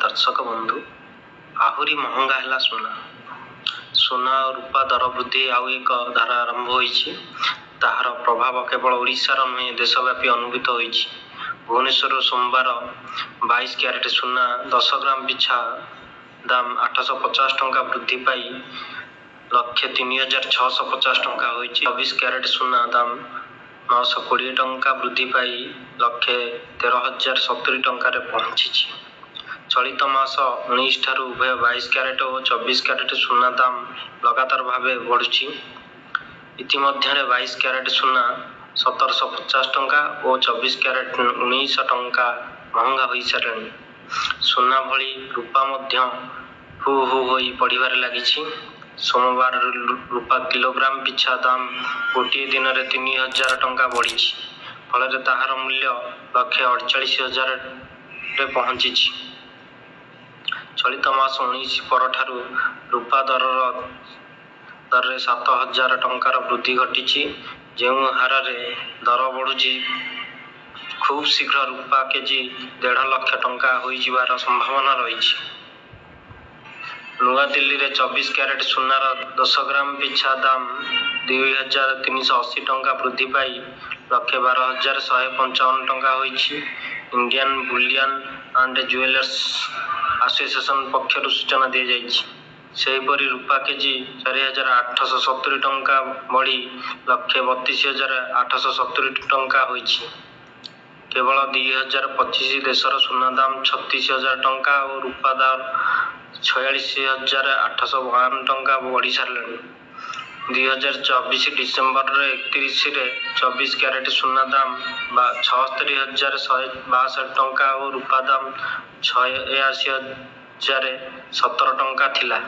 दर्शक बंधु आहुरी महंगा है सुना सुना और रूपा दर वृद्धि आउ एक धारा आरंभ होइछि। ताहार प्रभाव केवल ओडिशार नुहे देशव्यापी अनुभूत होइछि। भुवनेश्वर सोमवार 22 क्यारेट सुना 10 ग्राम पिछा दाम 850 टंका वृद्धि पाई 1,03,650 टंका होइछि। 24 क्यारेट सुना दाम 920 टंका वृद्धि पाई 1,13,070 टंका पहुंची। चलित मास 19 ठारू उभय 22 क्यारेट और 24 क्यारेट सुना दाम लगातार भावे बढ़ुछि। इतिमध्य 22 क्यारेट सुना 1750 टंका और 24 क्यारेट 1900 टंका महंगा हो सारे। सुना भली रूपा मध्य हु हु होई पड़िबार लागिछि। सोमवार रूपा किलोग्राम पिछा दाम गोटे दिन में 3000 टंका बढ़ी, फल ताहार मूल्य 1,48,000 पहुंची। चलित मास 19 पर ठारू रूपा दर 7,000 टंकार वृद्धि घटी। जो हार दर बढ़ुची खूब शीघ्र रूपा केजी 1.5 लाख टंका हो जिबार संभावना रही। नुआ दिल्ली रे 24 क्यारेट सुनार 10 ग्राम पिछा दाम 2,380 टंका वृद्धि पाई 1,12,155 टंका होइछि। Indian bullion and jewellers association पक्षर सूचना दी जाइछि। सेहीपरि रूपा केजी 4,870 टंका बढ़ी 1,32,870 टंका होइछि। केवल 2025 देशर सुना दाम 36,000 टंका और रूपा दाम 46,852 टंका बढ़ी सारे। 2024 डिसेम्बर 31 रे 24 क्यारेट सुना दाम 76,162 टंका और रूपा दाम 86,017 टंका थिला।